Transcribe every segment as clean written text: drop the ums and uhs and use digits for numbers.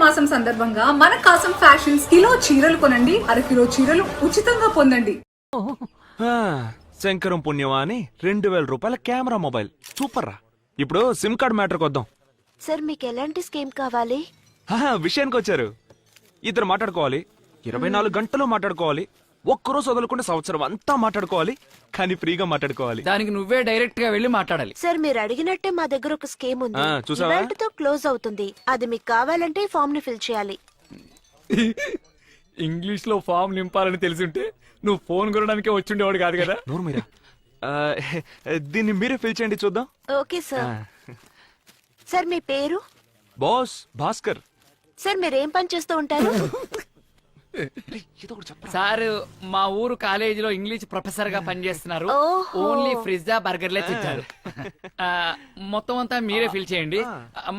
మాసం సందర్భంగా మన కాసం ఫ్యాషన్స్ కిలో చీరలు కొనండి, అరకిలో చీరలు ఉచితంగా పొందండి. శంకరం పుణ్యమా అని 2000 రూపాయల కెమెరా మొబైల్ సూపర్ రా. ఇప్పుడు సిమ్ కార్డ్ మ్యాటర్ కొద్దాం. సార్ మీకు ఎలాంటి స్కీమ్ కావాలి? విషయానికి వచ్చారు. ఇద్దరు మాట్లాడుకోవాలి, 24 గంటలు మాట్లాడుకోవాలి, ఒక్కరోజు వదలకుండా సంవత్సరం అంతా మాట్లాడుకోవాలి, కానీ ఫ్రీగా మాట్లాడుకోవాలి. దానికి నువ్వే డైరెక్ట్ గా వెళ్ళి మాట్లాడాలి. సార్ మీరు అడిగినట్టే మా దగ్గర ఒక స్కీమ్ ఉంది. చూసావా? ఇవాల్టితో క్లోజ్ అవుతుంది. అది మీకు కావాలంటే ఈ ఫామ్ ని ఫిల్ చేయాలి. ఇంగ్లీష్ లో ఫామ్ నింపాలని తెలిసింటే నువ్వు ఫోన్ కొనడానికే వచ్చిండేవాడు కాదు కదా. నోరు మీరా. దీన్ని మీరే ఫిల్ చేయండి చూద్దాం. Okay sir. సార్ మీ పేరు? బాస్ భాస్కర్. సార్ మీరు ఏం పని చేస్తూ ఉంటారు? సార్ మా ఊరు కాలేజీలో ఇంగ్లీష్ ప్రొఫెసర్ గా పనిచేస్తున్నారు. ఓహో. ఓన్లీ ఫ్రిజ్జా బర్గర్లే తెచ్చారు. మొత్తం అంతా మీరే ఫిల్ చేయండి.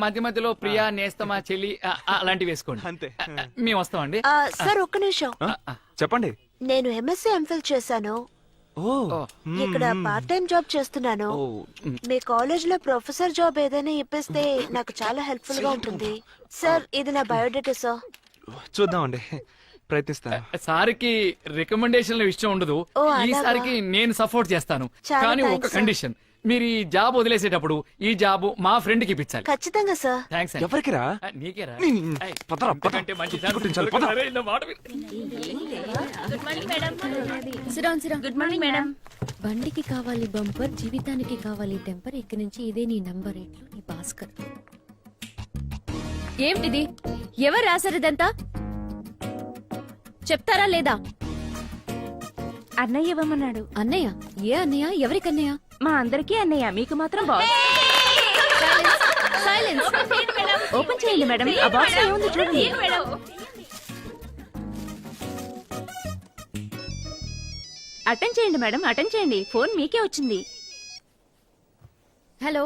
మధ్య మధ్యలో ప్రియా నేస్తమా చెల్లి అలాంటివి వేసుకోండి. అంతే. మేము వస్తామండి. సార్ ఒక్క నిమిషం. చెప్పండి. నేను ఎంఎస్సీ ఎంఫిల్ చేశాను. ఇక్కడ పార్ట్ టైం జాబ్ చేస్తున్నాను. మీ కాలేజ్ లో ప్రొఫెసర్ జాబ్ ఏదైనా ఇప్పిస్తే నాకు చాలా హెల్ప్ఫుల్ గా ఉంటుంది. సార్ ఇది నా బయోడేటా సార్. చూద్దామండి, ప్రయత్నిస్తాను. సార్కి రికమెండేషన్ల విషయం ఉండదు. ఓ, అలాగా? ఈసారికి నేను సపోర్ట్ చేస్తాను. చాలా కానీ ఒక థాంక్స్, కండిషన్, మీరు ఈ జాబ్ వదిలేసేటప్పుడు ఈ జాబ్ మా ఫ్రెండ్ కి ఇప్పించాలి. ఖచ్చితంగా సార్. థ్యాంక్స్. ఎవరికి రా? నీకేరా? పదరా, పద. ఇంతకంటే మంచి ఛాన్స్ కొట్టించాలి, పద. అరే, నా మాట విను. Good morning madam. బండికి కావాలి బంపర్, జీవితానికి కావాలి టెంపర్. ఇక్కడి నుంచి ఇదే నీ నంబర్. ఎట్లు నీ భాస్కర్. ఏమిటిది? ఎవరు రాశారు ఇదంతా? చెప్తారా లేదా? అన్నయ్య ఇవ్వమన్నాడు. అన్నయ్య? ఏ అన్నయ్య? ఎవరికన్నయ్య? మా అందరికీ అన్నయ్య, మీకు మాత్రం బాక్స్. సైలెన్స్. ఓపెన్ చేయండి మేడం. ఆ బాక్స్ ఏముంది చూడండి. అటెండ్ చేయండి మేడం, అటెండ్ చేయండి. ఫోన్ మీకే వచ్చింది. హలో.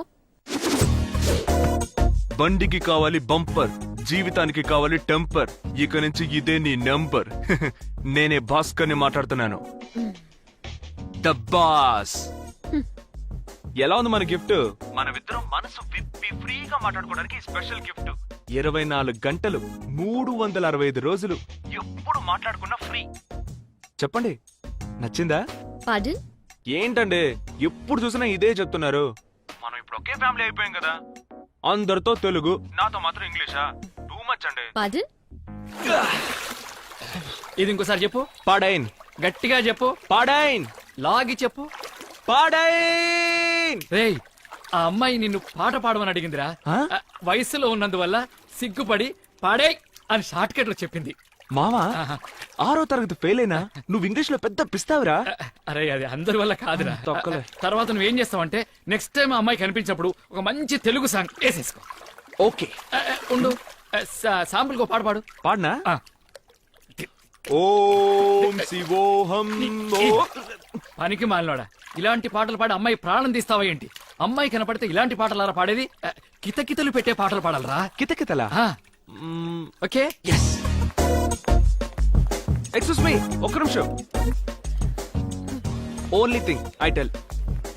బండికి కావాలి బంపర్, జీవితానికి కావాలి టెంపర్. ఇక నుంచి ఇదే నీ నంబర్. నేనే భాస్కర్ ని మాట్లాడుతున్నాను. The boss. ఎలా ఉంది మన గిఫ్ట్? మనమిద్దరం మనసు విప్పి ఫ్రీగా మాట్లాడుకోవడానికి స్పెషల్ గిఫ్ట్. 24 గంటలు 365 రోజులు ఎప్పుడు మాట్లాడుకున్నా ఫ్రీ. చెప్పండి, నచ్చిందా? పార్డన్? ఏంటండి ఎప్పుడు చూసినా ఇదే చెప్తున్నారు? మనం ఇప్పుడు ఒకే ఫ్యామిలీ అయిపోయాం కదా. అందరితో తెలుగు, నాతో మాత్రం ఇంగ్లీషా? టూ మచ్ అండి. పార్డన్? ఇది ఇంకోసారి చెప్పు. పాడైన్. గట్టిగా చెప్పు. పాడైన్. లాగి చెప్పు. పాడైన్. రేయ్, ఆ అమ్మాయి నిన్ను పాట పాడమని అడిగిందిరా. ఆ? వయసులో ఉన్నందువల్ల సిగ్గుపడి పాడే అని షార్ట్ కట్ లో చెప్పింది. మావా, 6వ తరగతి ఫెయిల్ అయినా నువ్వు ఇంగ్లీష్ లో పెద్ద పిస్తావురా. అరే అది అందరి వల్ల కాదురా. తొక్కలే. తర్వాత నువ్వేం చేస్తావంటే నెక్స్ట్ టైం ఆ అమ్మాయి కనిపించినప్పుడు ఒక మంచి తెలుగు సాంగ్ వేసేసుకో. ఓకే, ఉండు. శాంపుల్ కో పాట పాడు. పాడనా? ఆ. ఓం శివోహం. పనికి మాలినోడా, ఇలాంటి పాటలు పాడి అమ్మాయి ప్రాణం తీస్తావా ఏంటి? అమ్మాయి కనపడితే ఇలాంటి పాటలారా పాడేది? కితకితలు పెట్టే పాటలు పాడాలరా. కితకితలా? ఓకే. ఎక్స్క్యూజ్ మీ, ఒక్క నిమిషం. Only thing I tell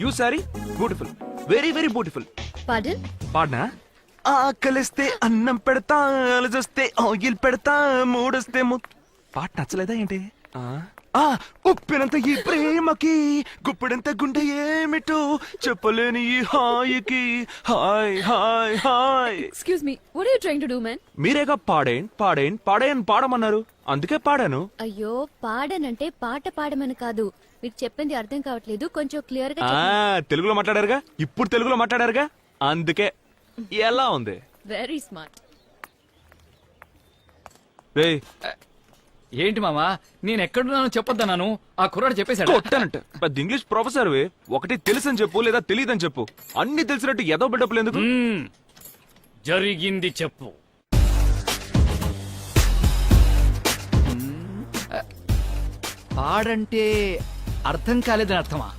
you, sorry beautiful, very very beautiful. Pardon? పాడనా? ఆకలిస్తే అన్నం పెడతా, అలజొస్తే ఆయిల్ పెడతా, మూడొస్తే పాట నచ్చలేదా ఏంటి? ఉప్పినంత ఈ ప్రేమకి గుప్పెడంత గుండె ఏమిటో చెప్పలేని ఈ హాయికి. హాయ్ హాయ్ హాయ్. Excuse me, what are you trying to do man? మీరేగా పాడేన్ పాడేన్ పాడేన్ పాడమన్నారు, అందుకే పాడాను. అయ్యో, పాడనంటే పాట పాడమని కాదు. మీకు చెప్పింది అర్థం కావట్లేదు, కొంచెం క్లియర్ గా. తెలుగులో మాట్లాడారుగా, ఇప్పుడు తెలుగులో మాట్లాడారుగా, అందుకే. ఎలా ఉంది? Very smart. రేయ్, ఏంటి మామా, నేను ఎక్కడున్నానో చెప్పొద్దన్నాను, ఆ కుర్రాడు చెప్పేశాడు. కొట్టానంట. పెద్ద ఇంగ్లీష్ ప్రొఫెసర్ ఒకటి తెలుసని చెప్పు, లేదా తెలియదని చెప్పు. అన్ని తెలిసినట్టు ఏదో బిడ్డప్పులు ఎందుకు? జరిగింది చెప్పు. పాడంటే అర్థం కాలేదని అర్థమా?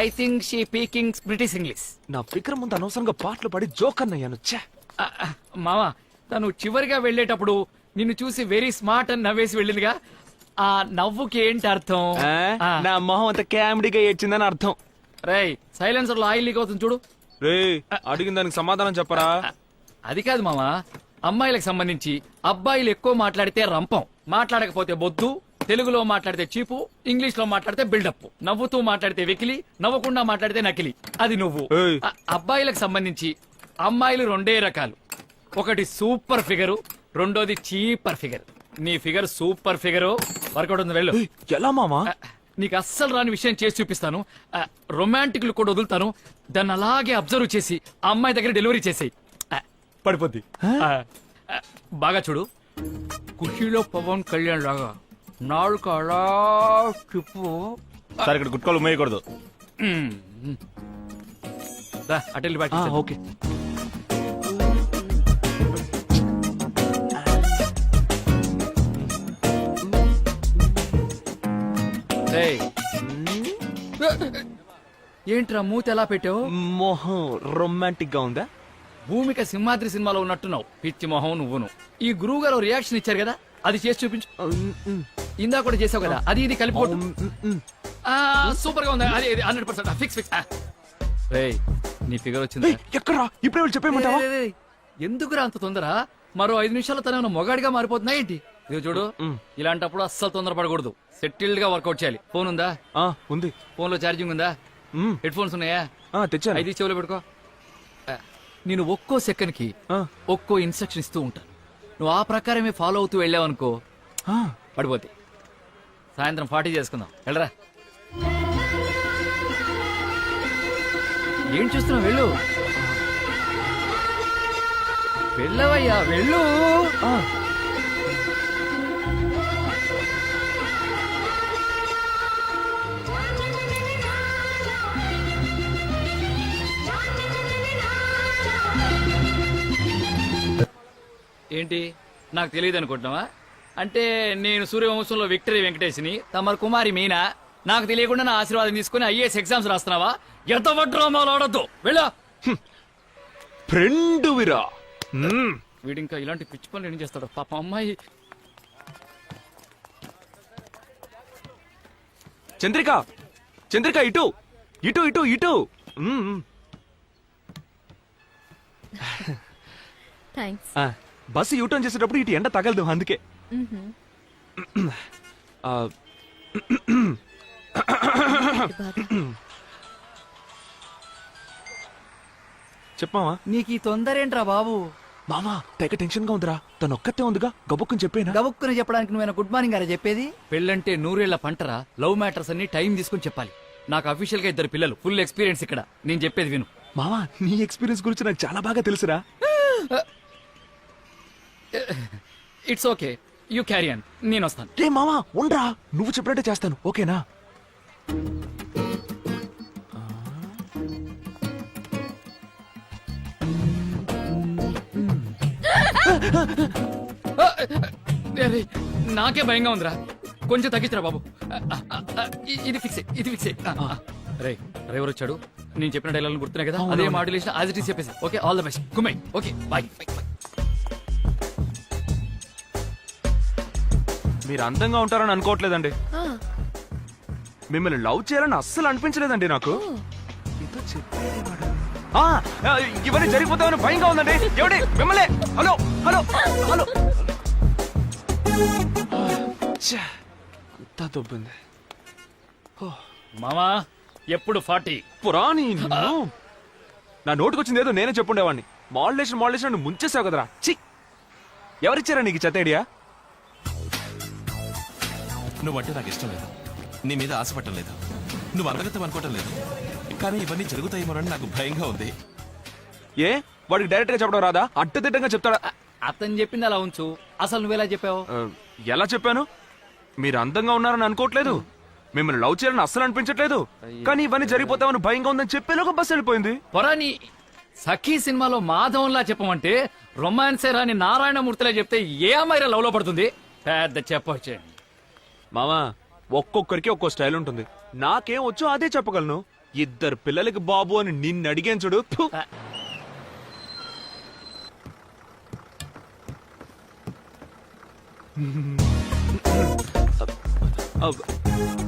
I think she speaking British English. నా విక్రమ్ ముందు అనవసరంగా పాటలు పాడి జోక్ అన్నయ్యాను. మామా, తను చివరిగా వెళ్ళేటప్పుడు నిన్ను చూసి వెరీ స్మార్ట్ అని నవ్వేసి వెళ్ళిందిగా, ఆ నవ్వుకి ఏంటి అర్థం? నా మొహం అంత కామెడీగా ఏడ్చిందని అర్థం. రేయ్, సైలెన్సర్ లో ఆయిల్ లీక్ అవుతుంది చూడు. రే, అడిగిన దానికి సమాధానం చెప్పరా? అది కాదు మామా, అమ్మాయిలకు సంబంధించి అబ్బాయిలు ఎక్కువ మాట్లాడితే రంపం, మాట్లాడకపోతే బొద్దు, తెలుగులో మాట్లాడితే చీపు, ఇంగ్లీష్ లో మాట్లాడితే బిల్డప్, నవ్వుతూ మాట్లాడితే వెకిలి, నవ్వకుండా మాట్లాడితే నకిలి. అది నువ్వు. ఏయ్. అబ్బాయిలకు సంబంధించి అమ్మాయిలు రెండే రకాలు, ఒకటి సూపర్ ఫిగరు, రెండోది చీపర్ ఫిగర్. నీ ఫిగర్ సూపర్ ఫిగరు, వర్కౌట్ ఉంది, వెళ్ళు. ఏయ్, ఎలా మామా? నీకు అస్సలు రాని విషయం చేసి చూపిస్తాను. రొమాంటిక్లు కూడా వదులుతాను, దాన్ని అలాగే అబ్జర్వ్ చేసి ఆ అమ్మాయి దగ్గర డెలివరీ చేసేయి, పడిపోద్ది. బాగా చూడు, ఖుషీలో పవన్ కళ్యాణ్ లాగా నాలుక అలా తిప్పు. సార్ ఇక్కడ గుట్కాలు ఉమ్మేయకూడదు. అటెల్లి బాటి. ఓకే. ఏంట్రా మూతి ఎలా పెట్టావు? మొహం రొమాంటిక్ గా ఉందా? భూమిక సింహాద్రి సినిమాలో ఉన్నట్టున్నావు, పిచ్చి మొహం నువ్వును. ఈ గురువు గారు రియాక్షన్ ఇచ్చారు కదా, అది చేసి చూపించు. ఇందా కూడా చేసావు కదా, అది ఇది కలిపి కొట్టు. సూపర్ గా ఉంది, అది 100% ఫిక్స్ ఫిక్స్. నీ ఫిగర్ వచ్చింది. ఎక్కడా ఇప్పుడే వెళ్ళి చెప్పేయమంటావా? ఎందుకురా అంత తొందర? మరో 5 నిమిషాల్లో తన మొగాడిగా మారిపోతున్నా ఏంటి? ఇదిగో చూడు, ఇలాంటప్పుడు అస్సలు తొందరపడకూడదు, సెటిల్డ్ గా వర్కౌట్ చేయాలి. ఫోన్ ఉందా? ఉంది. ఫోన్ లో ఛార్జింగ్ ఉందా? హెడ్ ఫోన్స్ ఉన్నాయా? తెచ్చాను. 5 చెవులు పెట్టుకో. నేను ఒక్కో సెకండ్ కి ఒక్కో ఇన్స్ట్రక్షన్ ఇస్తూ ఉంటాను, నువ్వు ఆ ప్రకారమే ఫాలో అవుతూ వెళ్ళావనుకో పడిపోతే. సాయంత్రం 40 చేసుకుందాం, వెళ్ళరా. ఏం చూస్తున్నావు? వెళ్ళు, వెళ్ళవయ్యా, వెళ్ళు. ఏంటి, నాకు తెలియదు అనుకుంటున్నావా? అంటే నేను సూర్యవంశంలో విక్టరీ వెంకటేష్ని, తమరు కుమారి మీనా. నాకు తెలియకుండా నా ఆశీర్వాదం తీసుకుని ఐఏఎస్ ఎగ్జామ్స్ రాస్తున్నావా? ఎంత డ్రామాలు ఆడద్దు, వెళ్ళా. ఫ్రెండ్ విరా. వీడు ఇంకా ఇలాంటి పిచ్చి పనులు ఏం చేస్తాడు పాప. అమ్మాయి చంద్రిక, చంద్రిక, ఇటు ఇటు ఇటు ఇటు. థ్యాంక్స్. బస్సు యూటర్న్ చేసేటప్పుడు ఇటు ఎండ తగలదు, అందుకే. చెప్పావా? నీకు ఈ తొందర ఏంట్రా బాబు? మామా తెగ టెన్షన్ గా ఉందిరా. తను ఒక్కతే ఉందిగా, గబుక్కుని చెప్పేనా? గబుక్కుని చెప్పడానికి నువ్వేనా గుడ్ మార్నింగ్ గారా చెప్పేది? పెళ్ళంటే 100 ఏళ్ల పంటరా. లవ్ మ్యాటర్స్ అన్ని టైం తీసుకుని చెప్పాలి. నాకు అఫీషియల్ గా 2 పిల్లలు, ఫుల్ ఎక్స్పీరియన్స్ ఇక్కడ. నేను చెప్పేది విను. మామా నీ ఎక్స్పీరియన్స్ గురించి నాకు చాలా బాగా తెలుసురా. It's okay, you carry on, నేను వస్తాను. రే మామా ఉండ్రా, నువ్వు చెప్పినట్టే చేస్తాను, ఓకేనా? అరే, నాకే భయంగా ఉందిరా, కొంచెం తగ్గించరా బాబు. ఇది ఫిక్స్, ఇది ఫిక్స్. రే డ్రైవర్ వచ్చాడు, నేను చెప్పిన డైలాగ్ గుర్తున్నాయి కదా, అదే మాడ్యులేషన్ యాజ్ ఇట్ ఈస్ చెప్పేసి. ఓకే, ఆల్ ద బెస్ట్, గుమ్మై. Okay, bye. మీరు అందంగా ఉంటారని అనుకోవట్లేదండి, మిమ్మల్ని లవ్ చేయాలని అస్సలు అనిపించలేదండి నాకు. ఇవన్నీ జరిగిపోతామని భయంగా ఉందండి. ఎవడి మిమ్మల్ని? Hello hello hello. అంతా దొబ్బింది. మామా ఎప్పుడు 40 పురాణి నిన్ను. నా నోటుకొచ్చింది ఏదో నేనే చెప్పుండేవాడిని. మాడ్యులేషన్ మాడ్యులేషన్ నువ్వు ముంచేసావు కదరా. చి, ఎవరిచ్చారా నీకు చెత్త ఐడియా? నువ్వంటే నాకు ఇష్టం లేదు, నీ మీద ఆశపట్టం లేదు, నువ్వు అంతగతం అనుకోవటం లేదు, కానీ ఇవన్నీ జరుగుతాయేమోనని నాకు భయంగా ఉంది. ఏ వాడికి డైరెక్ట్ గా చెప్పడం రాదా? అడ్డదిడ్డంగా చెప్తాడా? అతను చెప్పింది అలా ఉంచు, అసలు నువ్వెలా చెప్పావు? ఎలా చెప్పాను? మీరు అందంగా ఉన్నారని అనుకోవట్లేదు, మిమ్మల్ని లవ్ చేయాలని అస్సలు అనిపించట్లేదు, కానీ ఇవన్నీ జరిగిపోతామని భయంగా ఉందని చెప్పేలోగా బస్సు వెళ్ళిపోయింది. పొరాని సఖీ సినిమాలో మాధవంలా చెప్పమంటే రొమాన్సే రాని నారాయణమూర్తిలా చెప్తే ఏ అమ్మాయి లవ్ లో పడుతుంది? పెద్ద చెప్పొచ్చే. మామా ఒక్కొక్కరికి ఒక్కో స్టైల్ ఉంటుంది, నాకేం వచ్చో అదే చెప్పగలను. 2 పిల్లలకి బాబు అని నిన్ను అడిగాను చూడు. ఫు.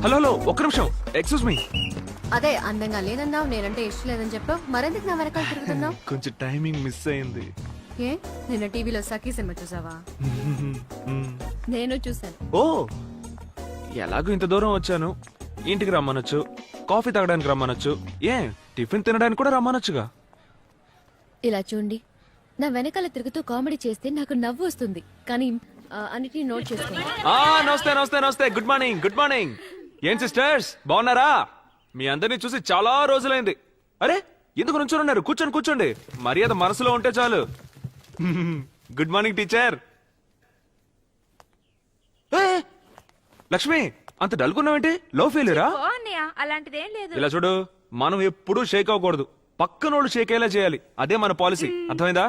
హలో హలో, ఒక్క నిమిషం, ఎక్స్క్యూజ్ మీ. అదే అందంగా లేదన్నావు, నేనంటే ఇష్టం లేదని చెప్పావు, మరెందుకు నా వెనకాల తిరుగుతున్నావు? కొంచెం టైమింగ్ మిస్ అయింది. ఏ నిన్న టీవీలో సఖీ సినిమా చూసావా? నేను చూసాను. ఓ ఎలాగో ఇంత దూరం వచ్చాను, ఇంటికి రమ్మనొచ్చు, కాఫీ తాగడానికి రమ్మనొచ్చు, ఏ టిఫిన్ తినడానికి కూడా రమ్మనొచ్చుగా. ఇలా చూడండి, నా వెనకాల తిరుగుతూ కామెడీ చేస్తే నాకు నవ్వు వస్తుంది, కానీ అన్నిటినీ నోట్ చేసుకోండి. నమస్తే నమస్తే నమస్తే, గుడ్ మార్నింగ్ గుడ్ మార్నింగ్. ఏం సిస్టర్స్ బాగున్నారా? మీ అందరినీ చూసి చాలా రోజులైంది. అరే ఎందుకు నుంచొని ఉన్నారు? కూర్చోండి కూర్చోండి, మర్యాద మనసులో ఉంటే చాలు. Good morning teacher. లక్ష్మి అంత డల్గున్నావేంటి? లో ఫీలిరా? ఓ అన్నయ్య అలాంటిదేం లేదు. ఇలా చూడు, మనం ఎప్పుడూ షేక్ అవ్వకూడదు, పక్కనోళ్ళు షేక్ అయ్యేలా చేయాలి, అదే మన పాలసీ. అర్థమైందా?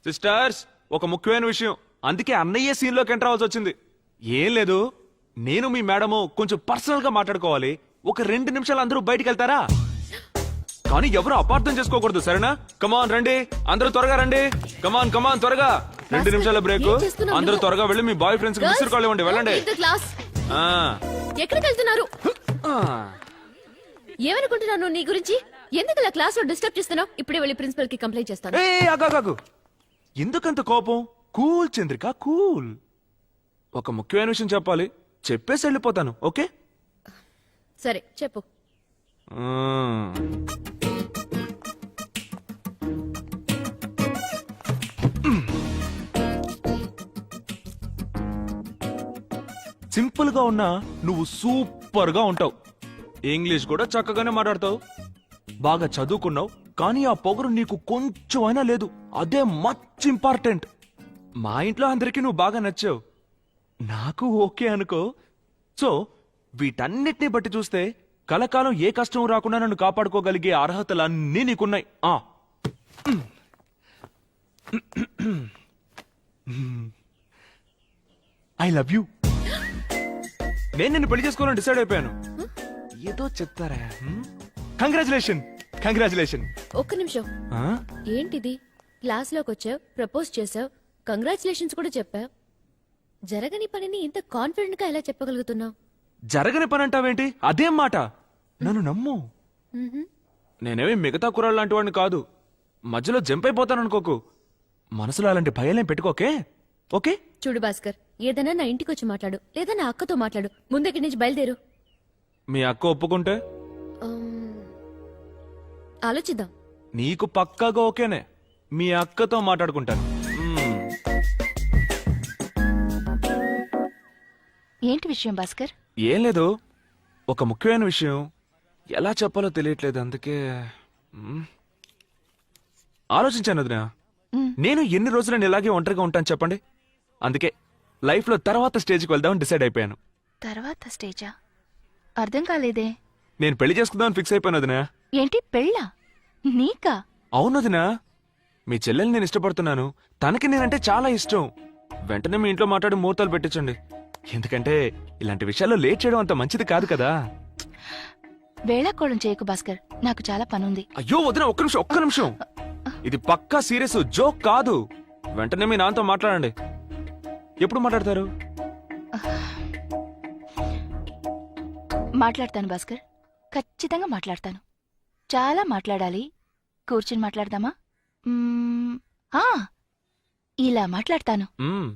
సిస్టర్స్ ఒక ముఖ్యమైన విషయం, అందుకే అన్నయ్య సీన్ లోకి ఎంటర్ అవ్వాల్సి వచ్చింది. ఏం లేదు, నేను మీ మేడము కొంచెం పర్సనల్ గా మాట్లాడుకోవాలి. ఒక 2 నిమిషాలు అందరూ బయటికి వెళ్తారా? కానీ ఎవరు అపార్థం చేసుకోకూడదు, సరేనా? కమాన్ రండి, అందరూ త్వరగా రండి. కమాన్ కమాన్ త్వరగా. 2 నిమిషాల బ్రేక్, ఏం చేస్తున్నావు అందరూ నువ్వు? త్వరగా వెళ్ళి మీ బాయ్ ఫ్రెండ్స్ కి మిస్టర్ కాల్ ఇవ్వండి, వెళ్ళండి. క్లాస్ ఆ. ఎక్కడికి వెళ్తున్నారు? ఆ. ఏమనుకుంటున్నాను నీ గురించి? ఎందుకు ఇలా క్లాస్ లో డిస్టర్బ్ చేస్తున్నావు? ఇప్పుడే వెళ్ళి ప్రిన్సిపల్ కి కంప్లైంట్ చేస్తాను. ఆగాగాగు, ఎందుకంత కోపం? Cool Chandrika cool. ఒక ముఖ్యమైన విషయం చెప్పాలి, చెప్పేసి వెళ్ళిపోతాను, ఓకే? సరే చెప్పు. సింపుల్ గా ఉన్నా నువ్వు సూపర్ గా ఉంటావు. ఇంగ్లీష్ కూడా చక్కగానే మాట్లాడతావు, బాగా చదువుకున్నావు, కానీ ఆ పొగరు నీకు కొంచెం అయినా లేదు, అదే మచ్ ఇంపార్టెంట్. మా ఇంట్లో అందరికీ నువ్వు బాగా నచ్చావు, నాకు ఓకే అనుకో. సో వీటన్నిటిని బట్టి చూస్తే కలకాలం ఏ కష్టం రాకుండా నన్ను కాపాడుకోగలిగే అర్హతలన్నీ నీకున్నాయి. I love you. నేను నిన్ను పెళ్లి చేసుకోవాలని డిసైడ్ అయిపోయాను. ఏదో చెప్తారా? Congratulation congratulation. ఒక్క నిమిషం, ఏంటిది? క్లాస్ లోకి వచ్చావు, ప్రపోజ్ చేసావు, కంగ్రాచులేషన్స్ కూడా చెప్పావు. జరగని పనిని ఇంత కాన్ఫిడెంట్ గా ఎలా చెప్పగలుగుతున్నావు? జరగని పని అంటావేంటి? అదేం మాట, నన్ను నమ్ము. నేనేమి మిగతా కుర్రాళ్ళు లాంటి వాడిని కాదు, మధ్యలో జంప్ అయిపోతాను అనుకోకు. మనసులో అలాంటి భయాలేం పెట్టుకోకే, ఓకే? చూడు భాస్కర్, ఏదైనా నా ఇంటికి వచ్చి మాట్లాడు, లేదా నా అక్కతో మాట్లాడు. ముందు ఇక్కడి నుంచి బయలుదేరు. మీ అక్క ఒప్పుకుంటే ఆలోచిద్దాం. నీకు పక్కాగా ఓకేనే, మీ అక్కతో మాట్లాడుకుంటాను. ఏంటి విషయం భాస్కర్? ఏం లేదు, ఒక ముఖ్యమైన విషయం, ఎలా చెప్పాలో తెలియట్లేదు, అందుకే ఆలోచించాను వదినా. నేను ఎన్ని రోజులను ఇలాగే ఒంటరిగా ఉంటాను చెప్పండి? అందుకే లైఫ్ లో తర్వాత స్టేజ్కి వెళ్దామని డిసైడ్ అయిపోయాను. తర్వాత స్టేజా? అర్థం కాలేదే. నేను పెళ్లి చేసుకుందామని ఫిక్స్ అయిపోయాను వదినా. ఏంటి పెళ్ళా? నీకా? అవును వదినా, మీ చెల్లెల్ని నేను ఇష్టపడుతున్నాను, తనకి నేనంటే చాలా ఇష్టం. వెంటనే మీ ఇంట్లో మాట్లాడి ముహూర్తాలు పెట్టించండి, ఎందుకంటే ఇలాంటి విషయాల్లో లేట్ చేయడం అంత మంచిది కాదు కదా. వేళాకోళం చేయకు భాస్కర్, నాకు చాలా పనుంది. అయ్యో వదినా, ఒక్క నిమిషం, ఇది పక్కా సీరియస్, జోక్ కాదు. వెంటనే మీ నాన్నతో మాట్లాడండి. ఎప్పుడు మాట్లాడతారు? మాట్లాడతాను భాస్కర్, ఖచ్చితంగా మాట్లాడతాను. చాలా మాట్లాడాలి, కూర్చుని మాట్లాడదామా? ఆ, ఇలా మాట్లాడతాను. మ్మ్.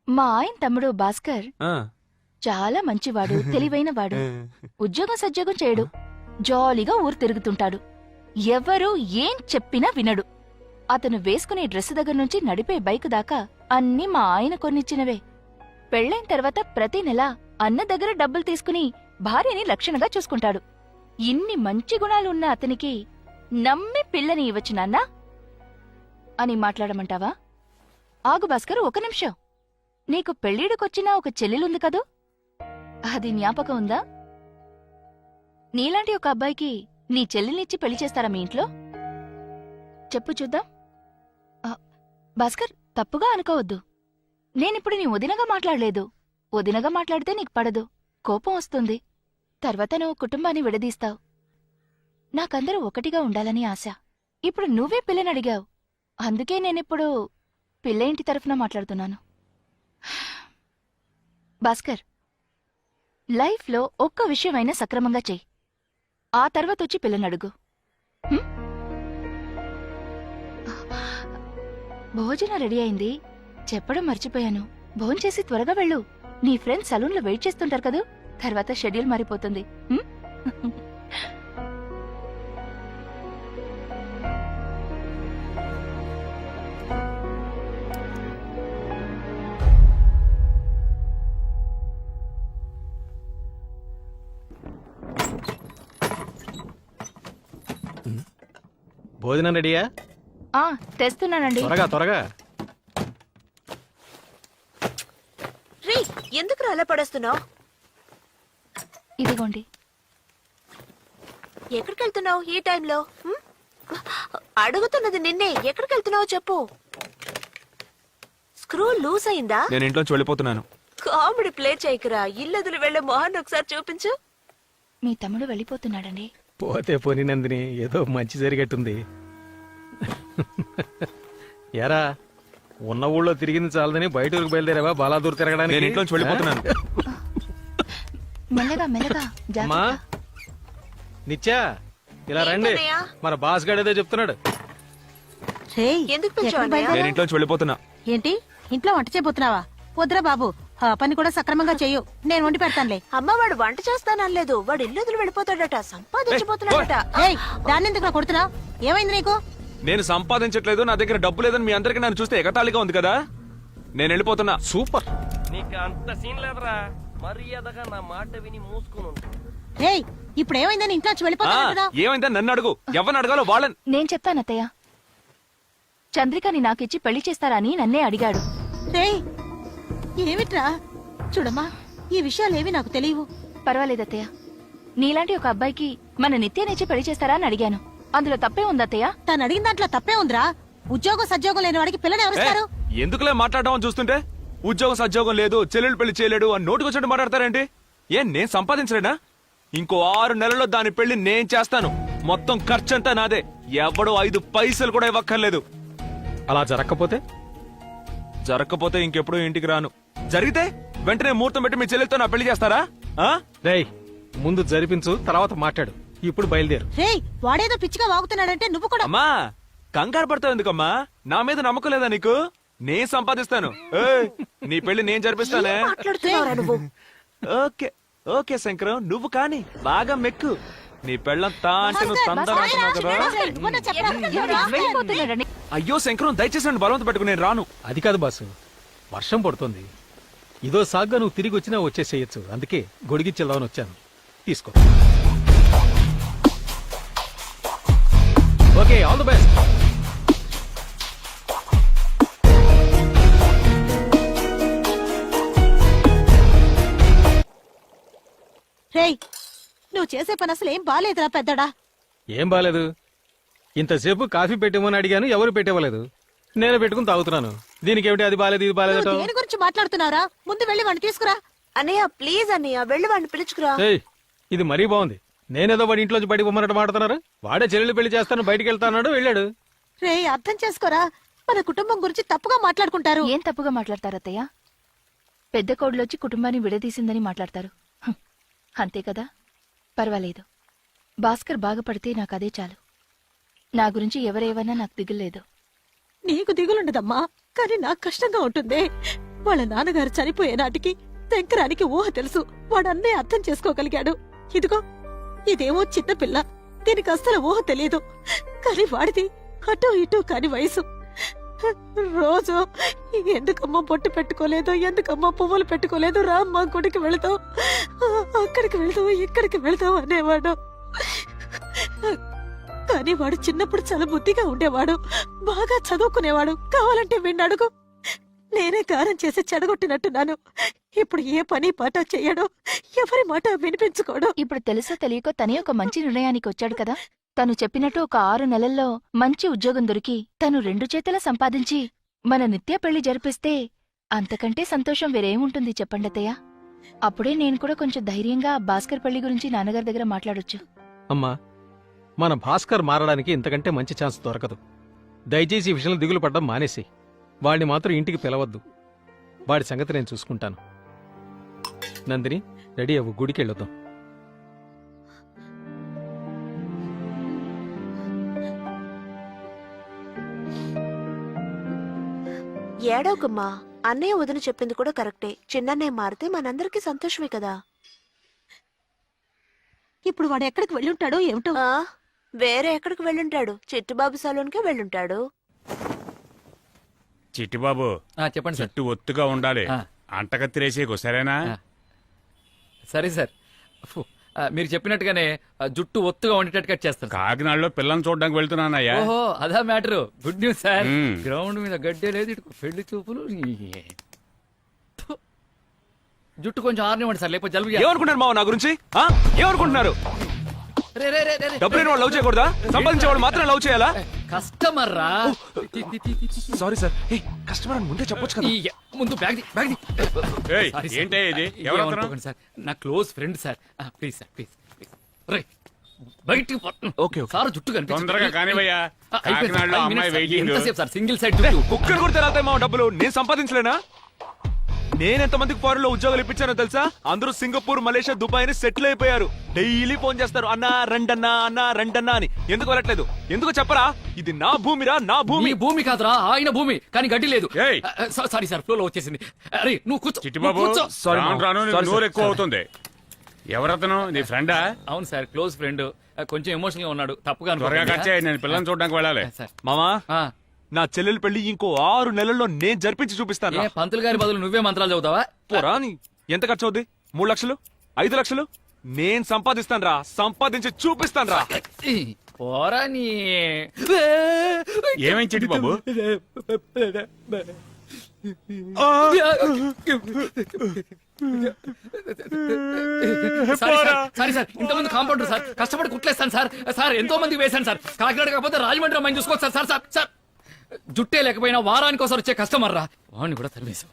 మా ఆయన తమ్ముడు భాస్కర్ ఆ. చాలా మంచివాడు, తెలివైన వాడు. ఉద్యోగం సద్యోగం చేయడు, జాలీగా ఊరు తిరుగుతుంటాడు. ఎవరు ఏం చెప్పినా వినడు. అతను వేసుకునే డ్రెస్ దగ్గర నుంచి నడిపే బైక్ దాకా అన్నీ మా ఆయన కొనిచ్చినవే. పెళ్ళైన తర్వాత ప్రతి నెల అన్న దగ్గర డబ్బులు తీసుకుని భార్యని లక్షణంగా చూసుకుంటాడు. ఇన్ని మంచి గుణాలు ఉన్న అతనికి నమ్మి పిల్లని ఇవ్వచ్చు నాన్నా అని మాట్లాడమంటావా? ఆగు భాస్కర్, ఒక నిమిషం. నీకు పెళ్ళిడికొచ్చిన ఒక చెల్లెలుంది కదూ, అది జ్ఞాపకం ఉందా? నీలాంటి ఒక అబ్బాయికి నీ చెల్లెల్నిచ్చి పెళ్లి చేస్తారా మీ ఇంట్లో? చెప్పు చూద్దాం. భాస్కర్, తప్పుగా అనుకోవద్దు. నేనిప్పుడు నీ వదినగా మాట్లాడలేదు. వదినగా మాట్లాడితే నీకు పడదు, కోపం వస్తుంది. తర్వాత నువ్వు కుటుంబాన్ని విడదీస్తావు. నాకందరూ ఒకటిగా ఉండాలని ఆశ. ఇప్పుడు నువ్వే పిల్లని అడిగావు, అందుకే నేనిప్పుడు పిల్ల ఇంటి తరఫున మాట్లాడుతున్నాను. భాస్కర్, లైఫ్లో ఒక్క విషయమైనా సక్రమంగా చెయ్యి, ఆ తర్వాత వచ్చి పిల్లని అడుగు. భోజనం రెడీ అయింది. చెప్పడం మర్చిపోయాను. భోంచేసి త్వరగా వెళ్ళు. నీ ఫ్రెండ్స్ సలూన్ లో వెయిట్ చేస్తుంటారు కదా, తర్వాత షెడ్యూల్ మారిపోతుంది. హ్మ్? భోజనం రెడీయా? ఆ, తెస్తున్నానండి. త్వరగా త్వరగా. రే ఎందుకు అలా పడేస్తున్నావు? ఇదిగోండి. ఎక్కడికి వెళ్తున్నావు ఈ టైంలో? అడుగుతున్నది నిన్నే. ఎక్కడికి వెళ్తున్నావు చెప్పు. స్క్రూ లూజ్ అయిందా? నేను ఇంట్లోంచి వెళ్ళిపోతున్నాను. Comedy play చేయకురా. ఇల్లదులు వెళ్లే మొహాన్ని ఒకసారి చూపించు. మీ తమ్ముడు వెళ్ళిపోతున్నాడండి. పోతే పోని నందిని, ఏదో మంచి జరిగట్టుంది. ఎరా, ఉన్న ఊళ్ళో తిరిగింది చాలదని బయట ఊరికి బయలుదేరావా బాలాదూర్ తిరగడానికి? నేను ఇంట్లోంచి వెళ్ళిపోతున్నాను. మెల్లగా మెల్లగా, అమ్మా జాగ్రత్త. నిత్యా, ఇలా రండి. ఏంటన్నయ్య? మన బాస్ గడేదో చెప్తున్నాడు. ఎందుకు పిలిచావు నేను ఇంట్లోంచి వెళ్ళిపోతున్నా. ఏంటి ఇంట్లో వంట చేయబోతున్నావా? వద్దురా బాబు, ఆ పని కూడా సక్రమంగా చెయ్యు. నేను వండి పెడతానులే. అమ్మ వాడు వంట చేస్తానలేదు. వాడు ఇల్లు వెళ్ళిపోతాడట, సంపాదించబోతున్నాడట. ఏయ్, దాన్ని ఎందుకు కొడుతున్నావు? ఏమైంది నీకు? నేను సంపాదించట్లేదు, నా దగ్గర డబ్బు లేదని మీ అందరికి నన్ను చూస్తే ఎగతాళిగా ఉంది కదా. నేను వెళ్ళిపోతున్నా. సూపర్. నీకు అంత సీన్ లేదురా, మర్యాదగా నా మాట విని మూసుకుని ఉండు. ఏయ్, ఇప్పుడు ఏమైందని ఇంట్లో ఆ, వెళ్ళిపోతున్నా? ఏమైందని నన్ను అడుగు. ఎవరిని అడగాలో వాళ్ళని. నేను చెప్తాను అత్తయ్య. చంద్రికని నాకిచ్చి పెళ్లి చేస్తారా అని నన్నే అడిగాడు. రేయ్, ఏమిట్రా? చూడమ్మా, ఈ విషయాలేవి నాకు తెలియవు. పర్వాలేదు అత్తయ్య. నీలాంటి ఒక అబ్బాయికి మన నిత్యనిచ్చి పెళ్లి చేస్తారా అని అడిగాను. అందులో తప్పే ఉంది అత్తయ్య. తను అడిగిన దాంట్లో తప్పే ఉందిరా. ఉద్యోగం సద్యోగం లేని వాడికి పిల్లని ఎవరిస్తారు? ఎందుకులే మాట్లాడడం అని చూస్తుంటే ఉద్యోగం సద్యోగం లేదు, చెల్లెలు పెళ్లి చేయలేడు అని నోటికొచ్చినట్టు మాట్లాడతారేంటి? ఏం నేను సంపాదించలేనా? ఇంకో 6 నెలల్లో దాని పెళ్లి నేను చేస్తాను. మొత్తం ఖర్చంతా నాదే. ఎవడో 5 పైసలు కూడా ఇవ్వక్కర్లేదు. అలా జరగకపోతే? జరగకపోతే ఇంకెప్పుడు ఇంటికి రాను. జరిగితే వెంటనే ముహూర్తం పెట్టి మీ చెల్లెలతో నా పెళ్లి చేస్తారా? ఆ? రేయ్, ముందు జరిపించు, తర్వాత మాట్లాడు. ఇప్పుడు బయలుదేరు. రేయ్, వాడేదో పిచ్చిగా వాగుతున్నాడంటే నువ్వు కూడా. అమ్మా, కంగారు పడతావు ఎందుకమ్మా? నా మీద నమ్మకం లేదా నీకు? నేను సంపాదిస్తాను. ఏయ్, నీ పెళ్లి నేను జరిపిస్తానే. మాట్లాడుతున్నావురా నువ్వు? ఓకే ఓకే శంకరం, నువ్వు కాని బాగా మెక్కు. నీ పెళ్ళం తా అంటే నువ్వు తందరా అంటున్నావు కదా. నువ్వన్నా చెప్పరా? వెళ్ళిపోతున్నాడని. అయ్యో శంకరం, దయచేసి నన్ను బలవంత పెట్టుకుని నేను రాను. అది కాదు బాసు, వర్షం పడుతుంది. ఇదో సాగ్గా నువ్వు తిరిగి వచ్చినా వచ్చేసేయచ్చు. అందుకే గొడిగిచ్చేద్దామని వచ్చాను. తీసుకో. Okay, all the best. రేయ్, నువ్వు చేసే పని అసలు ఏం బాలేదురా పెద్దడా. ఏం బాలేదు. ఇంతసేపు కాఫీ పెట్టేమని అడిగాను, ఎవరు పెట్టేవ్వలేదు. నేను పెట్టుకుని తాగుతున్నాను. దీనికేమిటి అది బాలేదు ఇది బాలేదట? నువ్వు దేని గురించి మాట్లాడుతున్నావురా? ముందు వెళ్ళి వాడిని తీసుకురా. అన్నయ్య ప్లీజ్ అన్నయ్య, వెళ్ళి వాడిని పిలుచుకురా. ఏయ్, ఇది మరీ బాగుంది. నేనేదో వాడి ఇంట్లోంచి బయటకు పొమ్మన్నట్టు మాడుతున్నారు. వాడే చెల్లెలు పెళ్లి చేస్తాను బయటికి వెళ్తాన్నాడు, వెళ్ళాడు. రేయ్, అర్థం చేసుకోరా. మన కుటుంబం గురించి తప్పుగా మాట్లాడుకుంటారు. ఏం తప్పుగా మాట్లాడతారు అత్తయ్య? పెద్ద కోడలొచ్చి కుటుంబాన్ని విడదీసిందని మాట్లాడతారు. హ్, అంతే కదా. పర్వాలేదు. భాస్కర్ బాగుపడితే నాకు అదే చాలు. నా గురించి ఎవరేవన్నా నాకు దిగులేదు. నీకు దిగులుండదమ్మా, కానీ నాకు కష్టంగా ఉంటుంది. వాళ్ళ నాన్నగారు చనిపోయే నాటికి శంకరానికి ఊహ తెలుసు. వాడన్నే అర్థం చేసుకోగలిగాడు. ఇదిగో, ఇదేమో చిన్న పిల్ల, దీనికి అస్సలు ఊహ తెలియదు. కానీ వాడిది అటూ ఇటూ కాని వయసు. రోజు ఎందుకమ్మా బొట్టు పెట్టుకోలేదు, ఎందుకమ్మా పువ్వులు పెట్టుకోలేదు, రామ్మా గుడికి వెళతావు, అక్కడికి వెళతావు, ఇక్కడికి వెళతావు అనేవాడు. కానీ వాడు చిన్నప్పుడు చాలా బుద్ధిగా ఉండేవాడు, బాగా చదువుకునేవాడు. కావాలంటే వీణ్ణి అడుగు. నేనే కారం చేసి చెడగొట్టినట్టున్నాను. ఇప్పుడు ఏ పని పాట చెయ్యడు, ఎవరి మాట వినిపించుకోడు. ఇప్పుడు తెలుసో తెలియకో తనే ఒక మంచి నిర్ణయానికి వచ్చాడు కదా. తను చెప్పినట్టు ఒక 6 నెలల్లో మంచి ఉద్యోగం దొరికి తను 2 చేతుల సంపాదించి మన నిత్య పెళ్లి జరిపిస్తే అంతకంటే సంతోషం వేరేముంటుంది చెప్పండతయ్య. అప్పుడే నేను కూడా కొంచెం ధైర్యంగా భాస్కర్ పెళ్లి గురించి నాన్నగారి దగ్గర మాట్లాడొచ్చు. అమ్మా, మన భాస్కర్ మారడానికి ఇంతకంటే మంచి ఛాన్స్ దొరకదు. దయచేసి ఈ విషయంలో దిగులు పడ్డం మానేసి వాడిని మాత్రం ఇంటికి పిలవద్దు. వాడి సంగతి నేను చూసుకుంటాను. నందిని, రెడీ అవ్వు, గుడికి వెళ్ళొద్దాం. ఏడవకమ్మా, అన్నయ్య వదిన చెప్పింది కూడా కరెక్టే. చిన్నన్నయ్య మారితే మనందరికీ సంతోషమే కదా. ఇప్పుడు వాడు ఎక్కడికి వెళ్ళుంటాడో ఏమిటో. ఆ, వేరే ఎక్కడికి వెళ్ళుంటాడు? చిట్టుబాబు సలూన్కే వెళ్ళుంటాడు. చిట్టిబాబు చెప్పండి సార్. జుట్టు ఒత్తుగా ఉండాలి. ఆ. అంటకత్తిరేసేకు సరేనా? ఆ. సరే సార్. ఫు, మీరు చెప్పినట్టుగానే జుట్టు ఒత్తుగా ఉండేటట్టు కట్ చేస్తాను. కాకినాడలో పిల్లల్ని చూడడానికి వెళ్తున్నానయ్యా. ఓహో అదా మ్యాటర్. Good news sir. మ్మ్. గ్రౌండ్ మీద గడ్డే లేదు, ఇటు పెళ్లి చూపులు. థు. జుట్టు కొంచెం ఆరనివ్వండి సార్, లేకపోతే జలుబు చేస్తుంది. ఏమనుకుంటున్నారు మావ నా గురించి? ఆ? ఏమనుకుంటున్నారు? రే, రే, రే, రే, రే. డబ్బులు వాళ్ళు లవ్ చేయకూడదా? సంపాదించే వాళ్ళు మాత్రం లవ్ చేయాలా? కస్టమర్ రా. Sorry sir. కస్టమర్ అని ముందే చెప్పొచ్చు కదా. ఈ ముందు బ్యాగ్ ది, బ్యాగ్ ది. ఏయ్, సారీ సార్. ఏంటయ్యా ఇది? ఎవరు అతను? ఏమనుకోకండి సార్, నా close friend sir. Please sir, please. రే బయటికి ఓకే, ఓకే. సార్ జుట్టు కనిపించదు. తొందరగా కానివయ్యా. అయిపోయింది సార్. కాకినాడలో 5 అమ్మాయి minutes సార్. వెయిటింగ్. ఎంతసేపు సార్ సింగిల్ సైడ్ జుట్టు? కుక్కర్ కూడా తెరాతాయి మా డబ్బులు. నేను సంపాదించలేనా? నేను ఎంతమందికి ఫారెన్ లో ఉద్యోగాలు ఇప్పించానో తెలుసా? అందరూ సింగపూర్, మలేషియా, దుబాయ్ అని సెటిల్ అయిపోయారు. డైలీ ఫోన్ చేస్తారు, అన్నా రండన్నా, అన్నా రండన్నా అని. ఎందుకు వెళ్ళట్లేదు? ఎందుకు చెప్పరా? ఇది నా భూమిరా, నా భూమి. మీ భూమి కాదురా, ఆయన భూమి. కానీ గడ్డి లేదు. ఏయ్. సారీ సార్, ఫ్లో లో వచ్చేసింది. అరే నువ్వు కూర్చో. చిట్టిబాబు నువ్వు కూర్చో. Sorry, రాను మామ. రాను నీకు Sorry, నోరు sir. ఎక్కువ అవుతుంది. ఎవరతను? నీ ఫ్రెండా? అవును సార్, క్లోజ్ ఫ్రెండ్. కొంచెం ఎమోషనల్ గా ఉన్నాడు. తప్పుగా త్వరగా అనుకోకండి. ఖర్చే, నేను పిల్లల్ని చూడడానికి వెళ్ళాలి. సార్. మామా, ఆ, నా చెల్లెల పెళ్లి ఇంకో 6 నెలల్లో నేను జరిపించి చూపిస్తాను. ఏ పంతులు గారి బదులు నువ్వే మంత్రాలు చదువుతావా? పోరాని ఎంత ఖర్చు అవుద్ది? 3 లక్షలు, 5 లక్షలు? నేను సంపాదిస్తాను రా, సంపాదించి చూపిస్తాను రా. పోరా నీ. ఏమైంది చిట్టిబాబు? సారీ సార్, ఇంతమంది కాంపౌండర్ సార్, కష్టపడి కుట్లేస్తాను సార్. సార్ ఎంతో మంది వేశాను సార్. కాకినాడ కాకపోతే రాజమండ్రి అమ్మాయిని చూసుకోవచ్చు సార్. సార్ సార్ సార్ జుట్టే లేకపోయినా వారానికి ఒకసారి వచ్చే కస్టమర్ రా. వాడిని కూడా తరివేశాం.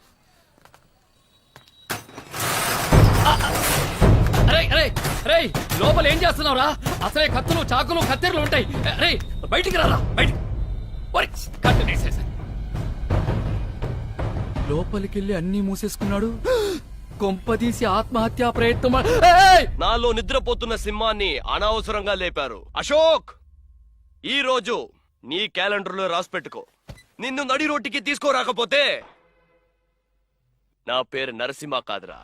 అరే అరే రే, లోపల ఏం చేస్తున్నావు రా? అసలే కత్తులు, చాకులు, కత్తెరలు ఉంటాయి. రే బయటికి రారా, బయటికి. కత్తి వేసేసారు. లోపలికెళ్ళి అన్నీ మూసేసుకున్నాడు. కొంపదీసి ఆత్మహత్యా ప్రయత్నం. ఏయ్! నాలో నిద్రపోతున్న సింహాన్ని అనవసరంగా లేపారు. అశోక్, ఈ రోజు నీ క్యాలెండర్లో రాసి పెట్టుకో. నిన్ను నడి రోడ్డుకి తీసుకోరాకపోతే నా పేరు నరసింహ కాదురా.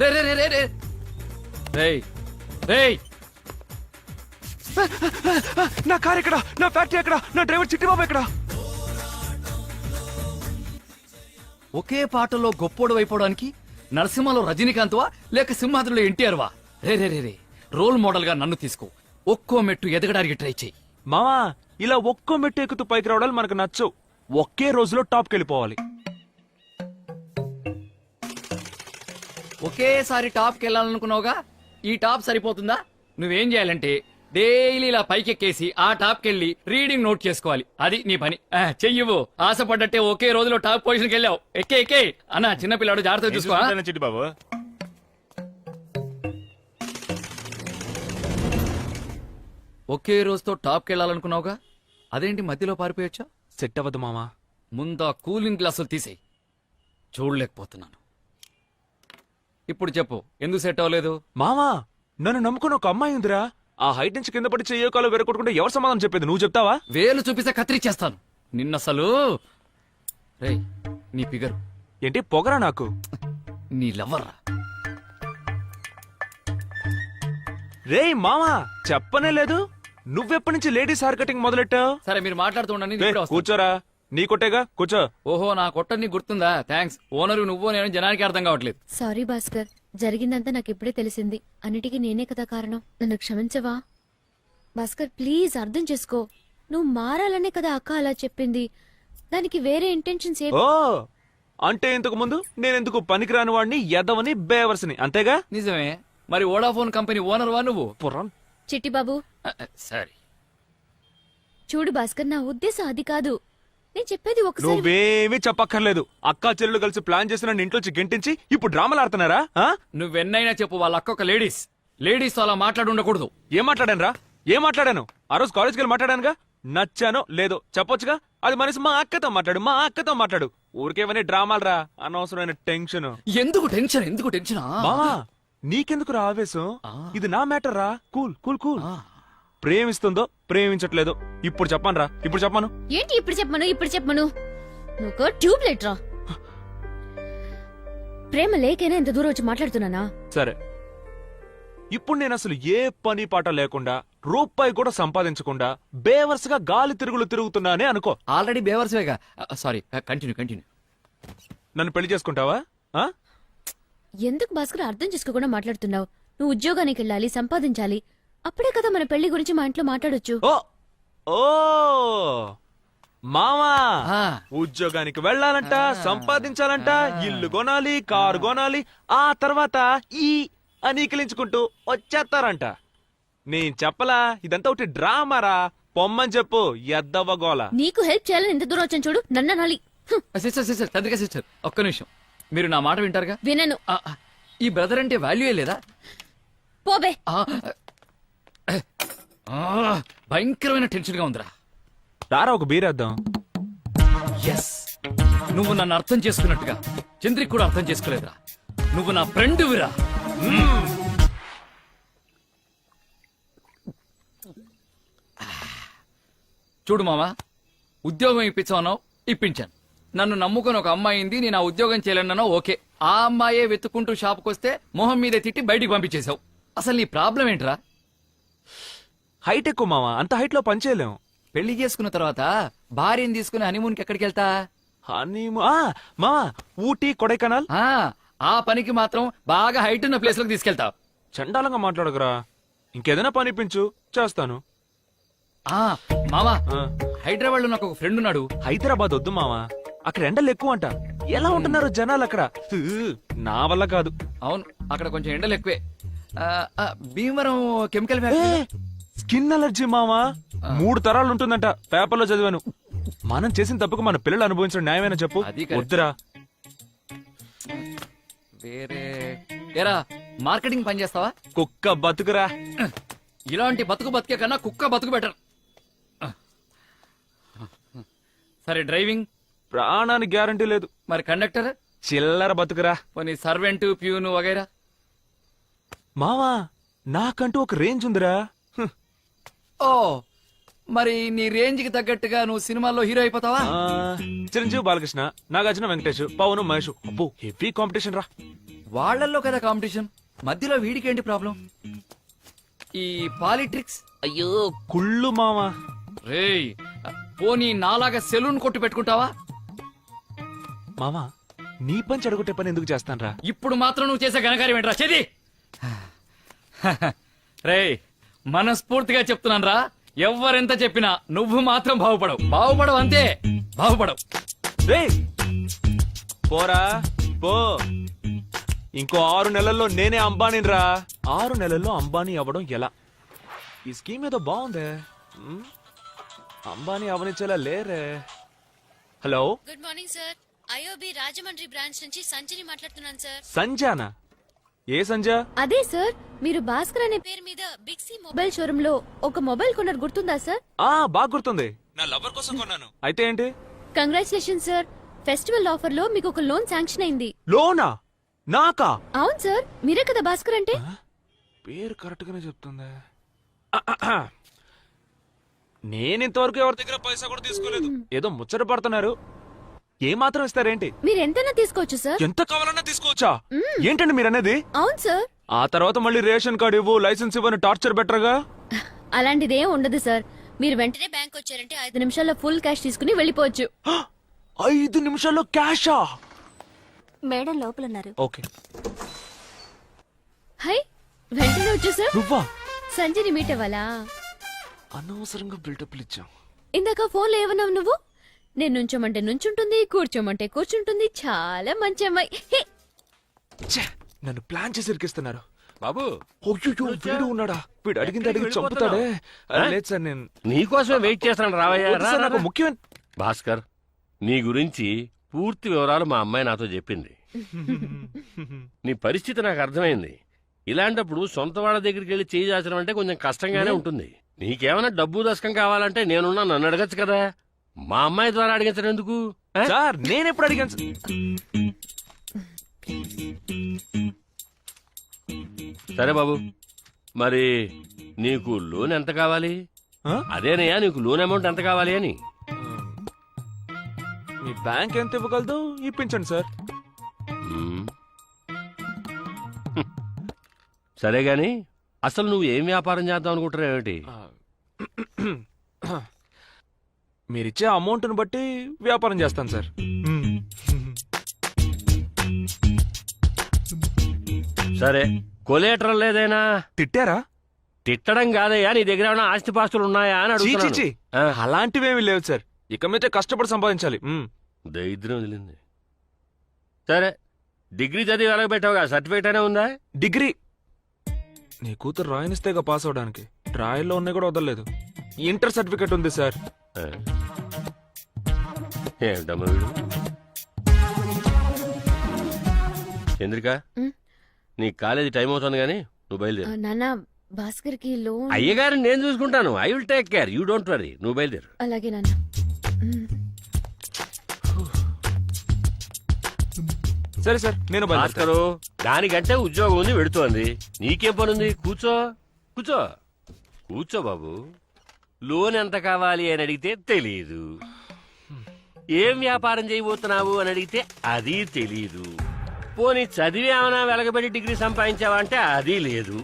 రే రే రే రే రే రేయ్ రేయ్, నా కార్ ఎక్కడ? నా ఫ్యాక్టరీ ఎక్కడ? నా డ్రైవర్ చిట్టిబాబు ఎక్కడ? ఒకే పాటలో గొప్పోడు అయిపోవడానికి నరసింహలో రజనీకాంత్వా లేక సింహాద్రిలో ఎన్టీఆర్ వా? రే రే రే రే, రోల్ మోడల్ గా నన్ను తీసుకో. ఒక్కో మెట్టు ఎదగడానికి ట్రై చేయి. మామా, ఇలా ఒక్కో మెట్టు ఎక్కుతూ పైకి రావడాలు మనకు నచ్చవు. ఒకే రోజులో టాప్కి వెళ్ళిపోవాలి. ఒకేసారి టాప్కి వెళ్ళాలనుకున్నావుగా, ఈ టాప్ సరిపోతుందా? నువ్వేం చేయాలంటే డైలీ ఇలా పైకెక్కేసి ఆ టాప్కి వెళ్ళి రీడింగ్ నోట్ చేసుకోవాలి. అది నీ పని. చెయ్యవు. ఆశపడ్డట్టే ఒకే రోజులో టాప్ పొజిషన్కి వెళ్ళావు. ఎక్కే ఎక్కే అన్న, చిన్నపిల్లాడు జాగ్రత్తగా చూసుకో. చిట్టిబాబు ఒకే రోజుతో టాప్కి వెళ్ళాలనుకున్నావుగా, అదేంటి మధ్యలో పారిపోయొచ్చా? సెట్ అవ్వదు మామా. ముందా కూలింగ్ గ్లాసులు తీసేయి. చూడలేకపోతున్నాను. ఇప్పుడు చెప్పు, ఎందుకు సెట్ అవ్వలేదు? మామా, నన్ను నమ్ముకున్న ఒక అమ్మాయి ఉందిరా. ఆ హైట్ నుంచి కింద పడి చెయ్యో కాలు వెరకొట్టుకుంటే ఎవరు సమాధానం చెప్పేది? నువ్వు చెప్తావా? వేలు చూపిస్తే కత్తిరిచ్చేస్తాను నిన్నసలు. రేయ్, నీ ఫిగరు ఏంటి పొగరా నాకు? నీ లవ్వర్. రేయ్ మామా, చెప్పనే లేదు. నువ్వెప్పటి నుంచి లేడీస్ హెయిర్ కటింగ్ మొదలెట్టావు? సరే మీరు మాట్లాడుతూ ఉండండి, నేను రేయ్, ఇప్పుడే వస్తాను. కూర్చోరా. నీ కొట్టేగా, కూర్చో. ఓహో, నా కొట్ట నీకు గుర్తుందా? థ్యాంక్స్. ఓనరు నువ్వు, నేను జనానికి అర్థం కావట్లేదు. సారీ భాస్కర్, జరిగిందంతా నాకు ఇప్పుడే తెలిసింది. అన్నిటికీ నేనే కదా కారణం. నన్ను క్షమించవా భాస్కర్? ప్లీజ్ అర్థం చేసుకో. నువ్వు మారాలనే కదా అక్క అలా చెప్పింది. దానికి వేరే ఇంటెన్షన్స్ ఓ, అంటే ఇంతకు ముందు నేనెందుకు పనికిరాని వాడిని, ఎదవని, బేవర్స్ని, అంతేగా? నిజమే. మరి వోడాఫోన్ కంపెనీ ఓనర్ వా నువ్వు? పుర్రం. చిట్టిబాబు సరే చూడు భాస్కర్, నా ఉద్దేశం అది కాదు. నేను చెప్పేది ఒకసారి. నువ్వేమీ చెప్పక్కర్లేదు. అక్కా చెల్లెలు కలిసి ప్లాన్ చేసి నన్ను ఇంట్లోంచి గెంటించి ఇప్పుడు డ్రామాలు ఆడుతున్నారా? నువ్వెన్నైనా చెప్పు, వాళ్ళ అక్క ఒక లేడీస్. లేడీస్ తో అలా మాట్లాడి ఉండకూడదు. ఏం మాట్లాడాను రా? ఏం మాట్లాడాను? ఆ రోజు కాలేజ్కి వెళ్ళి మాట్లాడానుగా. నచ్చానో లేదో చెప్పొచ్చుగా. అది మనిషి మా అక్కతో మాట్లాడు, మా అక్కతో మాట్లాడు. ఊరికేమని డ్రామాలు రా, అనవసరమైన టెన్షన్. ఎందుకు టెన్షన్? ఎందుకు టెన్షన్? మామా, నీకెందుకు రా ఆవేశం? ఆ. ఇది నా మ్యాటర్ రా. Cool cool cool. ఆ, ప్రేమిస్తుందో ప్రేమించట్లేదో ఇప్పుడు చెప్పను రా. ఇప్పుడు చెప్పను. ఏంటి ఇప్పుడు చెప్పమను నువ్వు ట్యూబ్ లైట్ రా. ప్రేమ లేకైనా ఇంత దూరం వచ్చి మాట్లాడుతున్నానా? సరే, ఇప్పుడు నేను అసలు ఏ పని పాట లేకుండా రూపాయి కూడా సంపాదించకుండా బేవర్స్గా గాలి తిరుగులు తిరుగుతున్నానే అనుకో. ఆల్రెడీ బేవర్స్వేగా. Sorry, continue. నన్ను పెళ్లి చేసుకుంటావా? ఆ? ఎందుకు భాస్కర్ అర్థం చేసుకోకుండా మాట్లాడుతున్నావు? నువ్వు ఉద్యోగానికి వెళ్ళాలి, సంపాదించాలి. అప్పుడే కదా మన పెళ్లి గురించి మా ఇంట్లో మాట్లాడొచ్చు. ఓ ఓ మావా, ఆ. ఉద్యోగానికి వెళ్ళాలంట, సంపాదించాలంట, ఇల్లు కొనాలి, కారు కొనాలి, ఆ తర్వాత ఈ అనీకిలించుకుంటూ వచ్చేస్తారంట. నేను చెప్పలా, ఇదంతా ఒకటి డ్రామారా. పొమ్మని చెప్పు, ఎద్దవగోల. నీకు హెల్ప్ చేయాలని ఎంత దూరం వచ్చాను చూడు, నన్ను అనాలి. సిస్టర్ చంద్రిక సిస్టర్, ఒక్క నిమిషం. మీరు నా మాట వింటారుగా? వినను. ఈ బ్రదర్ అంటే వాల్యూయే లేదా? పోబే. ఆ, భయంకరమైన టెన్షన్ గా ఉందిరా. రారా ఒక బీరేద్దాం. ఎస్, నువ్వు నన్ను అర్థం చేసుకున్నట్టుగా చంద్రిక్ కూడా అర్థం చేసుకోలేదురా. నువ్వు నా ఫ్రెండ్ విరా. చూడు మామా, ఉద్యోగం ఇప్పించావు, ఇప్పించాను. నన్ను నమ్ముకొని ఒక అమ్మాయింది, నేను ఆ ఉద్యోగం చేయలేనో ఓకే. ఆ అమ్మాయే వెతుక్కుంటూ షాప్కి వస్తే మొహం మీదే తిట్టి బయటికి పంపించేశావు. అసలు నీ ప్రాబ్లం ఏంట్రా? హైట్ ఎక్కువ మావా, అంత హైట్ లో పనిచేయలేం. పెళ్లి చేసుకున్న తర్వాత భార్యని తీసుకుని హనీమూన్కి ఎక్కడికి వెళ్తా? మావా, ఊటీ కొడైకెనాల్. ఆ పనికి మాత్రం బాగా హైట్ ఉన్న ప్లేస్ లోకి తీసుకెళ్తావు. చండాలంగా మాట్లాడకురా. ఇంకేదైనా పని ఇప్పించు, చేస్తాను. మామా, ఆ, హైదరాబాద్ లో నాకు ఒక ఫ్రెండ్ ఉన్నాడు. హైదరాబాద్ వద్దు మావా, అక్కడ ఎండలు ఎక్కువ అంట. ఎలా ఉంటున్నారు జనాలు అక్కడ? నా వల్ల కాదు. అవును, అక్కడ కొంచెం ఎండలు ఎక్కువే. Bhimavaram chemical factory. Skin allergy మావా, 3 తరాలు ఉంటుందంట. పేపర్లో చదివాను. మనం చేసిన తప్పుకు మన పిల్లలు అనుభవించడం న్యాయమేనా చెప్పు? అది కరెక్ట్. వద్దురా. వేరే ఏరా, మార్కెటింగ్ పని చేస్తావా? కుక్క బతుకురా. ఇలాంటి బతుకు బతికే కన్నా కుక్క బతుకు బెటర్. సరే, డ్రైవింగ్? ప్రాణానికి గ్యారంటీ లేదు. మరి కండక్టర్? చిల్లర బతుకురా. పోనీ సర్వెంట్, ప్యూను వగైరా? మావా, నాకంటూ ఒక రేంజ్ ఉందిరా. ఓ, మరి నీ రేంజ్ కి తగ్గట్టుగా నువ్వు సినిమాల్లో హీరో అయిపోతావా? చిరంజీవి, బాలకృష్ణ, నాగార్జున, వెంకటేష్, పవన్, మహేష్. అబ్బో, హెవీ కాంపిటీషన్ రా. వాళ్ళల్లో కదా కాంపిటీషన్, మధ్యలో వీడికేంటి ప్రాబ్లం? ఈ పాలిట్రిక్స్? అయ్యో కుళ్ళు మావా. రేయ్, పోనీ నాలాగా సెలూన్ కొట్టు పెట్టుకుంటావా? మావా, నీ పని చెడగొట్టే పని ఎందుకు చేస్తానరా? ఇప్పుడు మాత్రం నువ్వు చేసే ఘనకార్యం ఏంట్రా? చేది. రేయ్, మనస్ఫూర్తిగా చెప్తున్నాను రా, ఎవ్వరెంత చెప్పినా నువ్వు మాత్రం బాగుపడవు అంతే. బాగుపడవు. రేయ్, పోరా పో. ఇంకో 6 నెలల్లో నేనే అంబానీ రా. 6 నెలల్లో అంబానీ అవ్వడం ఎలా? ఈ స్కీమ్ ఏదో బాగుందే. అంబానీ అవనిచ్చేలా లేరే. Hello, good morning sir. IOB Rajahmundry branch నుంచి సంజయ్ మాట్లాడుతున్నాను సార్. సంజానా? ఏ సంజా? అదే సార్, మీరు భాస్కర్ అనే పేరు మీద బిగ్ సి మొబైల్ షోరూమ్ లో ఒక మొబైల్ కొన్నారు, గుర్తుందా సార్? బాగా గుర్తుంది. నా లవర్ కోసం కొన్నాను. అయితే ఏంటి? కంగ్రాచులేషన్ సార్, ఫెస్టివల్ ఆఫర్ లో మీకు ఒక లోన్ శాంక్షన్ అయింది. లోనా? నాకా? అవును సార్, మీరే కదా భాస్కర్ అంటే. పేరు కరెక్ట్ గానే చెప్తుంది. నేను ఇంతవరకు ఎవరి దగ్గర పైసా కూడా తీసుకోలేదు. ఏదో ముచ్చట పడుతున్నారు. ఏ మాత్రం ఇస్తారేంటి? మీరు ఎంతైనా తీసుకోవచ్చు సార్. ఎంత కావాలన్నా తీసుకోవచ్చా? ఏంటండి మీరు అనేది? అవును సార్. ఆ తర్వాత మళ్ళీ రేషన్ కార్డు ఇవ్వు, లైసెన్స్ ఇవ్వని టార్చర్ బెటర్గా. అలాంటిదేం ఉండదు సార్. మీరు వెంటనే బ్యాంక్ వచ్చారంటే 5 నిమిషాల్లో ఫుల్ క్యాష్ తీసుకుని వెళ్ళిపోవచ్చు. 5 నిమిషాల్లో క్యాషా? మేడం లోపలున్నారు. ఓకే. హై, వెంటనే వచ్చేసా. నువ్వా? సంజయ్ని మీట్ అవ్వాలా? అనవసరంగా బిల్డప్లు ఇచ్చాం. ఇందాక ఫోన్లో ఏమన్నావు నువ్వు? నేను నుంచోమంటే నుంచుంటుంది, కూర్చోమంటే కూర్చుంటుంది. చాలా మంచి అమ్మాయి. హే, ఛే, నన్ను ప్లాన్ చేసి ఇరికిస్తున్నారు. బాబు, అయ్యో, వీడు ఉన్నాడా? వీడు అడిగింది అడిగి చంపుతాడే. లేదు సార్, నేను నీకోసమే వెయిట్ చేస్తాను. రావయ్యా. వద్దు సార్, నాకు ముఖ్యమైన. భాస్కర్, నీ గురించి పూర్తి వివరాలు మా అమ్మాయి నాతో చెప్పింది. నీ పరిస్థితి నాకు అర్థమైంది. ఇలాంటప్పుడు సొంత వాళ్ళ దగ్గరికి వెళ్ళి చేయి చాచడం అంటే కొంచెం కష్టంగానే ఉంటుంది. నీకేమైనా డబ్బు దశకం కావాలంటే నేనున్నా, నన్ను అడగచ్చు కదా. మా అమ్మాయి ద్వారా అడిగించడం ఎందుకు? సార్, నేను ఎప్పుడు అడిగాను? సరే బాబు, మరి నీకు లోన్ ఎంత కావాలి? ఆ? అదేనయ్యా, నీకు లోన్ అమౌంట్ ఎంత కావాలి అని. మీ బ్యాంక్ ఎంత ఇవ్వగలదు ఇప్పించండి సార్. మ్మ్. సరే గాని అసలు నువ్వు ఏం వ్యాపారం చేద్దాం అనుకుంటున్నావు ఏమిటి? మీరిచ్చే అమౌంట్ని బట్టి వ్యాపారం చేస్తాను సార్. సరే, కొలేటరల్ లేదైనా? తిట్టారా? తిట్టడం కాదయ్యా, నీ దగ్గర ఏమైనా ఆస్తిపాస్తులు ఉన్నాయా అని చీ, చీ, అడుగుతున్నాను. చీ. ఆ, అలాంటివేమీ లేవు సార్. ఇక మీదే కష్టపడి సంపాదించాలి. దరిద్రం వదిలింది. సరే, డిగ్రీ చదివి వెలగబెట్టావుగా, సర్టిఫికేట్ అయినా ఉందా? డిగ్రీ నీ కూతురు రాయనిస్తేగా పాస్ అవడానికి. ట్రాయల్లో ఉన్నాయి కూడా వదలలేదు. ఇంటర్ సర్టిఫికెట్ ఉంది సార్. ఆ. ఏమిటమ్మా వీడు? చంద్రిక, ఉమ్. నీ కాలేజీ టైం అవుతుంది కానీ నువ్వు బయలుదేరు. నాన్న భాస్కర్ కి లోన్. అయ్యగారిని నేను చూసుకుంటాను. I will take care, you don't worry. నువ్వు బయలుదేరు. అలాగే నాన్న. సరే సార్, నేను బయలుదేరుతాను. భాస్కరు, దానికంటే ఉద్యోగం ఉంది, వెడుతోంది. నీకేం పనుంది? కూర్చో కూర్చో కూర్చో బాబు. లోన్ ఎంత కావాలి అని అడిగితే తెలీదు. ఏం వ్యాపారం చేయబోతున్నావు అని అడిగితే అది తెలీదు. పోనీ చదివి ఏమైనా వెలగబెట్టి డిగ్రీ సంపాదించావా అంటే అది లేదు.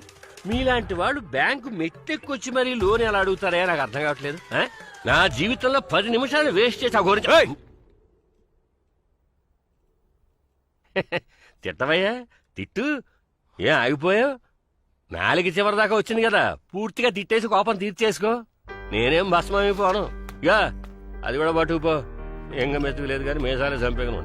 మీలాంటి వాళ్ళు బ్యాంకు మెట్టెక్కొచ్చి మరీ లోన్ ఎలా అడుగుతారే నాకు అర్థం కావట్లేదు. ఆ? నా జీవితంలో 10 నిమిషాలు వేస్ట్ చేసి ఆ గురించి తిట్టవయ్యా, తిట్టు. ఏం ఆగిపోయావు? 4 చివరి దాకా వచ్చింది కదా, పూర్తిగా తిట్టేసి కోపం తీర్చేసుకో. నేనేం భస్మైపోను. ఇక అది కూడా పట్టుకుపో. ఎంగ మెతుకు లేదు కానీ మేసాలే చంపేగను.